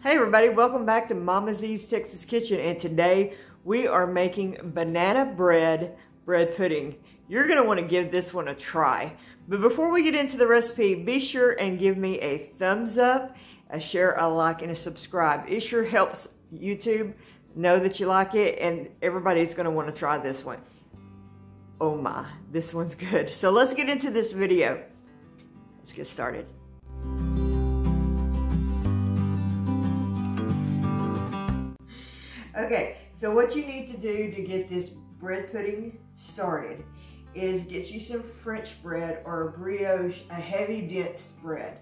Hey everybody, welcome back to Mama Z's Texas Kitchen, and today we are making banana bread pudding. You're going to want to give this one a try. But before we get into the recipe, be sure and give me a thumbs up, a share, a like, and a subscribe. It sure helps YouTube know that you like it, and everybody's going to want to try this one. Oh my, this one's good. So let's get into this video. Let's get started. Okay, so what you need to do to get this bread pudding started is get you some French bread or a brioche, a heavy dense bread,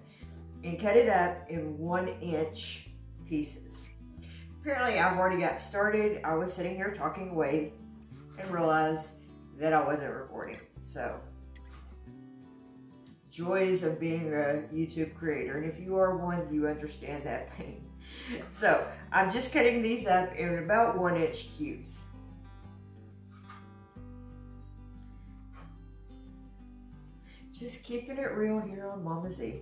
and cut it up in 1-inch pieces. Apparently I've already got started. I was sitting here talking away and realized that I wasn't recording. So, joys of being a YouTube creator, and if you are one, you understand that pain. So, I'm just cutting these up in about 1-inch cubes. Just keeping it real here on Mama Z.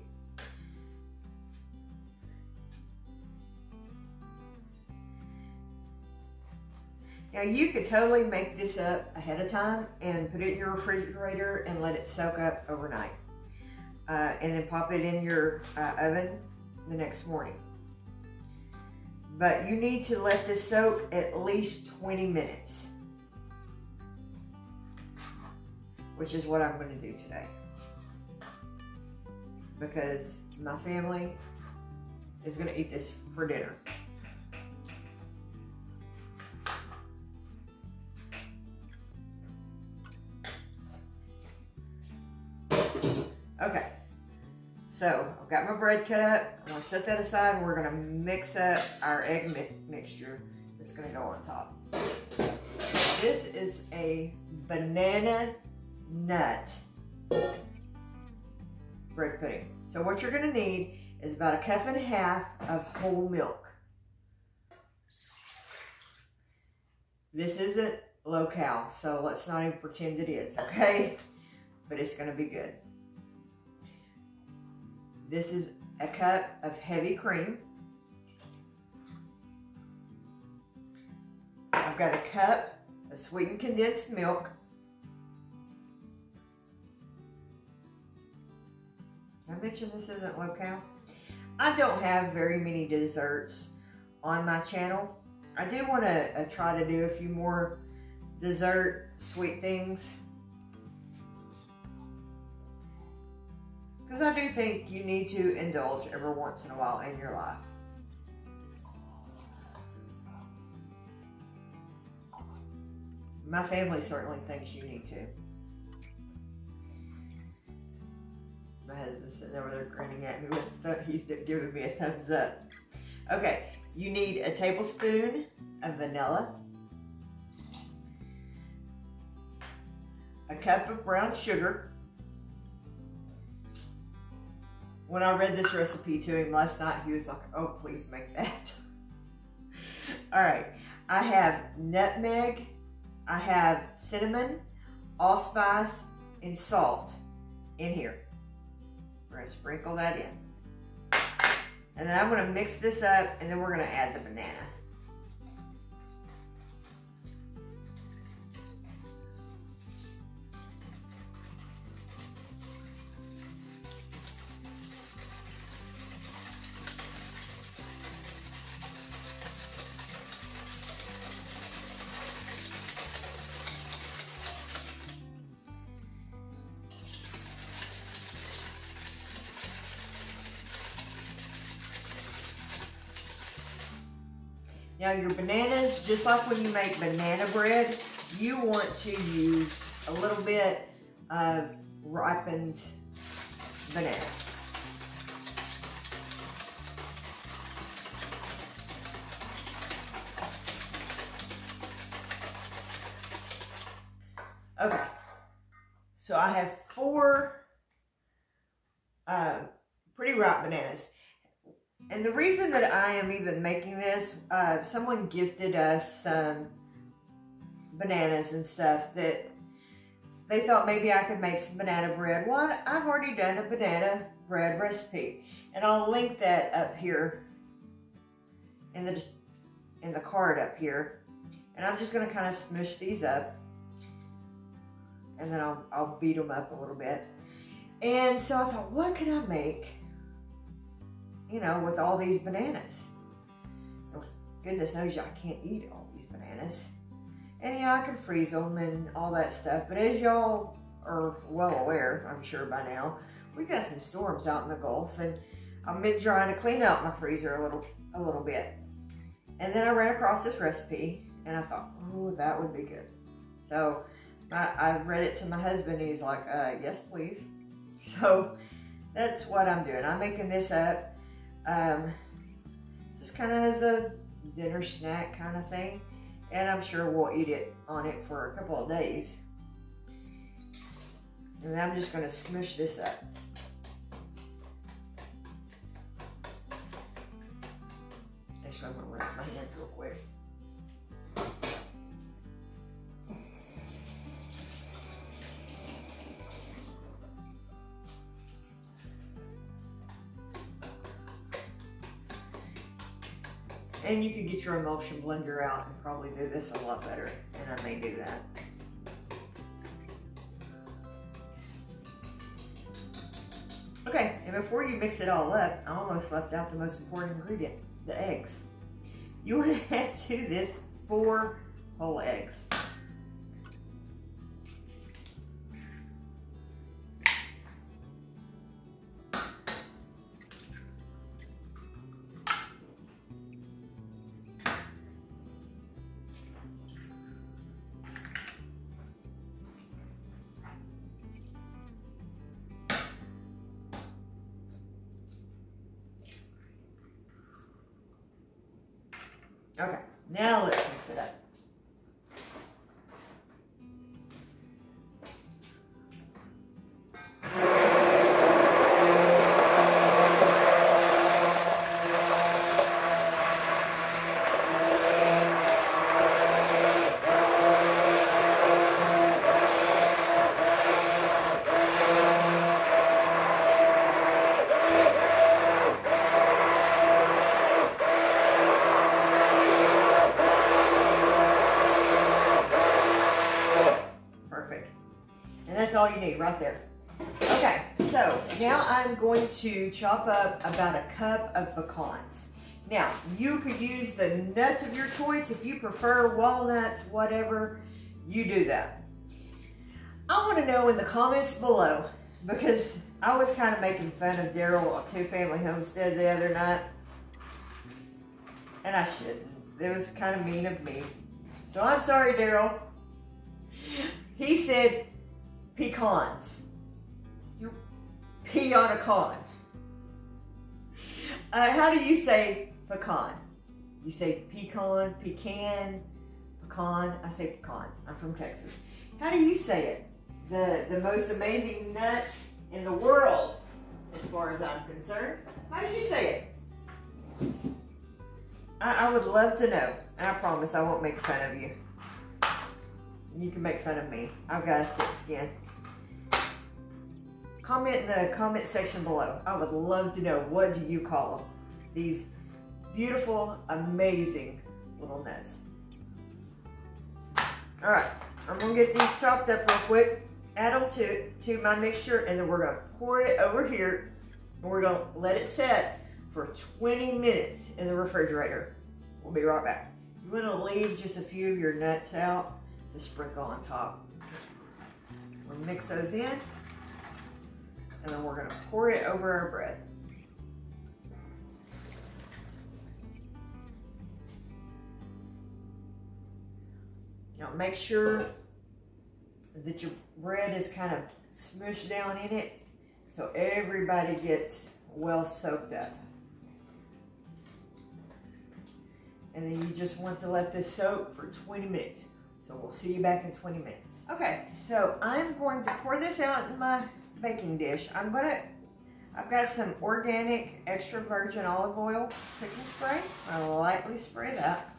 Now you could totally make this up ahead of time and put it in your refrigerator and let it soak up overnight. And then pop it in your oven the next morning. But you need to let this soak at least 20 minutes, which is what I'm going to do today, because my family is going to eat this for dinner. Okay. So, I've got my bread cut up. I'm going to set that aside, and we're going to mix up our egg mixture that's going to go on top. This is a banana nut bread pudding. So what you're going to need is about 1.5 cups of whole milk. This isn't low-cal, so let's not even pretend it is, okay? But it's going to be good. This is a cup of heavy cream. I've got a cup of sweetened condensed milk. Did I mention this isn't low-cal? I don't have very many desserts on my channel. I do want to try to do a few more dessert sweet things, because I do think you need to indulge every once in a while in your life. My family certainly thinks you need to. My husband's sitting over there grinning at me with he's giving me a thumbs up. Okay, you need a tablespoon of vanilla, a cup of brown sugar. When I read this recipe to him last night, he was like, oh, please make that. All right, I have nutmeg, I have cinnamon, allspice, and salt in here. We're gonna sprinkle that in. And then I'm gonna mix this up, and then we're gonna add the banana. Now your bananas, just like when you make banana bread, you want to use a little bit of ripened bananas. Okay, so I have 4 pretty ripe bananas. And the reason that I am even making this, someone gifted us some bananas and stuff that they thought maybe I could make some banana bread. Well, I've already done a banana bread recipe, and I'll link that up here in the card up here. And I'm just gonna kind of smush these up. And then I'll beat them up a little bit. And so I thought, what can I make, you know, with all these bananas? Oh, goodness knows I can't eat all these bananas. And yeah, I can freeze them and all that stuff. But as y'all are well aware, I'm sure by now, we've got some storms out in the Gulf, and I've been trying to clean out my freezer a little bit. And then I ran across this recipe, and I thought, oh, that would be good. So I read it to my husband, and he's like, yes, please. So that's what I'm doing. I'm making this up just kind of as a dinner snack kind of thing. And I'm sure we'll eat it on it for a couple of days. And I'm just going to smush this up. Actually, I'm going to rinse my hands real quick. And you could get your emulsion blender out and probably do this a lot better, and I may do that. Okay, and before you mix it all up, I almost left out the most important ingredient, the eggs. You want to add to this 4 whole eggs. Okay, now let's mix it up. That's all you need right there. Okay, so now I'm going to chop up about a cup of pecans. Now, you could use the nuts of your choice if you prefer, walnuts, whatever, you do that. I want to know in the comments below, because I was kind of making fun of Daryl at Two Family Homestead the other night, and I shouldn't. It was kind of mean of me. So I'm sorry, Daryl. He said pecans. You pee on a con. How do you say pecan? You say pecan, pecan, pecan. I say pecan. I'm from Texas. How do you say it? The most amazing nut in the world, as far as I'm concerned. How do you say it? I would love to know. I promise I won't make fun of you. You can make fun of me. I've got a thick skin. Comment in the comment section below. I would love to know, what do you call them? These beautiful, amazing little nuts. All right, I'm gonna get these chopped up real quick, add them to my mixture, and then we're gonna pour it over here, and we're gonna let it set for 20 minutes in the refrigerator. We'll be right back. You wanna leave just a few of your nuts out to sprinkle on top. We'll mix those in, and then we're gonna pour it over our bread. Now make sure that your bread is kind of smushed down in it so everybody gets well soaked up. And then you just want to let this soak for 20 minutes. So we'll see you back in 20 minutes. Okay, so I'm going to pour this out in my baking dish. I've got some organic extra virgin olive oil cooking spray. I'll lightly spray that.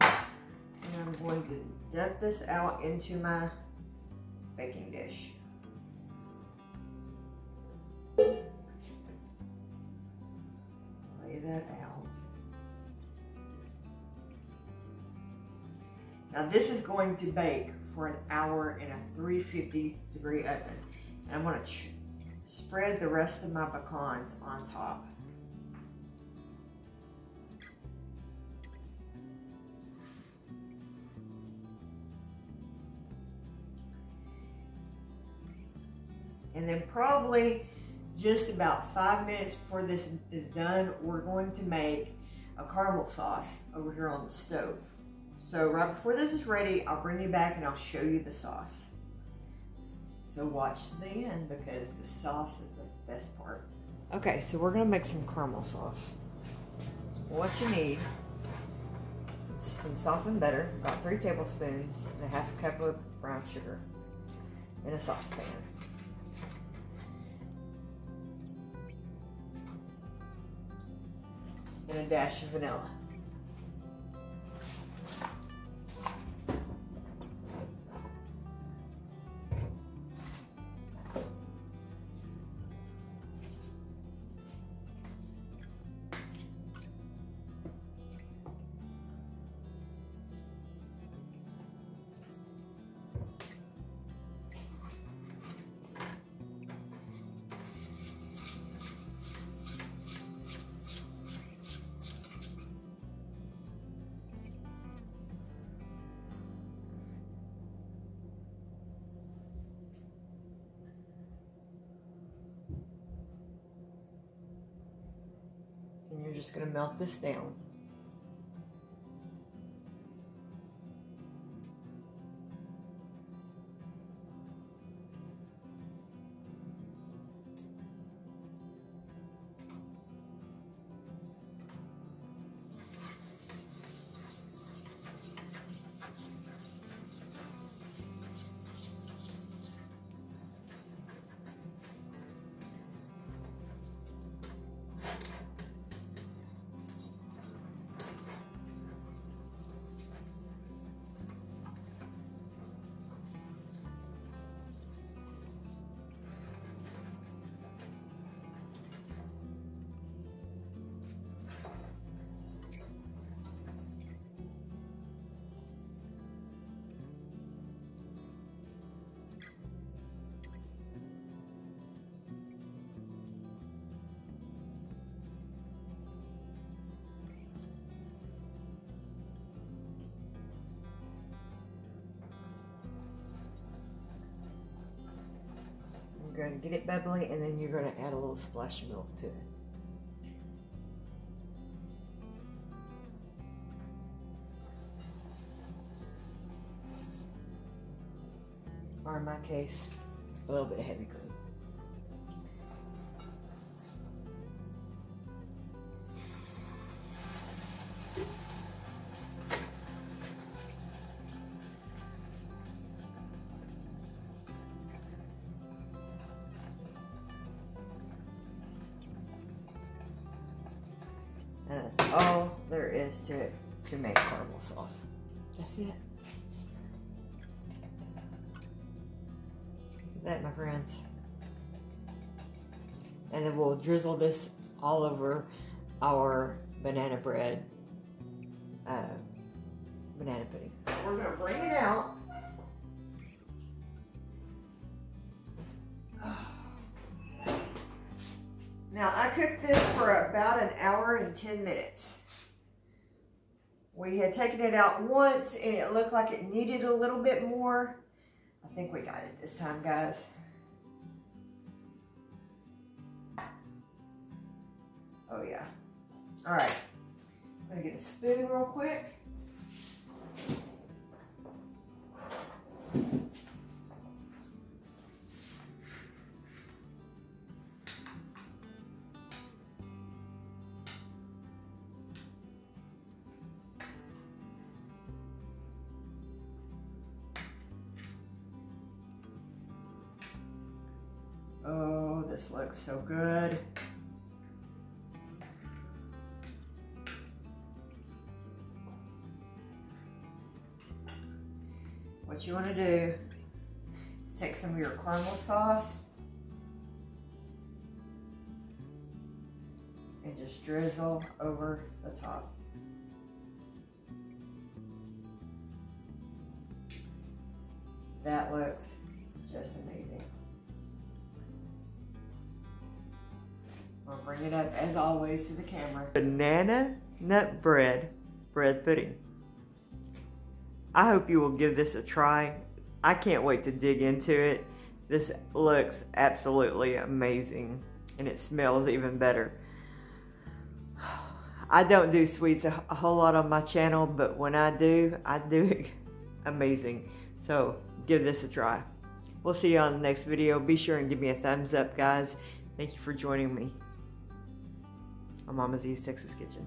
And I'm going to dump this out into my baking dish. that out. Now this is going to bake for an hour in a 350-degree oven. And I'm going to spread the rest of my pecans on top. And then probably just about 5 minutes before this is done, we're going to make a caramel sauce over here on the stove. So right before this is ready, I'll bring you back and I'll show you the sauce. So watch to the end because the sauce is the best part. Okay, so we're gonna make some caramel sauce. What you need is some softened butter, about 3 tablespoons, and a half cup of brown sugar in a saucepan. And a dash of vanilla. And you're just going to melt this down. You're going to get it bubbly, and then you're going to add a little splash of milk to it. Or in my case, a little bit of heavy cream. And that's all there is to it to make caramel sauce. That's it. That, my friends. And then we'll drizzle this all over our banana bread, banana pudding. We're gonna bring it out. Now I cooked this for about an hour and 10 minutes. We had taken it out once and it looked like it needed a little bit more. I think we got it this time, guys. Oh yeah. All right. I'm gonna get a spoon real quick. Oh, this looks so good. What you want to do is take some of your caramel sauce and just drizzle over the top. That looks just amazing. I'll bring it up as always to the camera. Banana nut bread pudding. I hope you will give this a try. I can't wait to dig into it. This looks absolutely amazing and it smells even better. I don't do sweets a whole lot on my channel, but when I do it amazing. So give this a try. We'll see you on the next video. Be sure and give me a thumbs up, guys. Thank you for joining me on Mama Z's Texas Kitchen.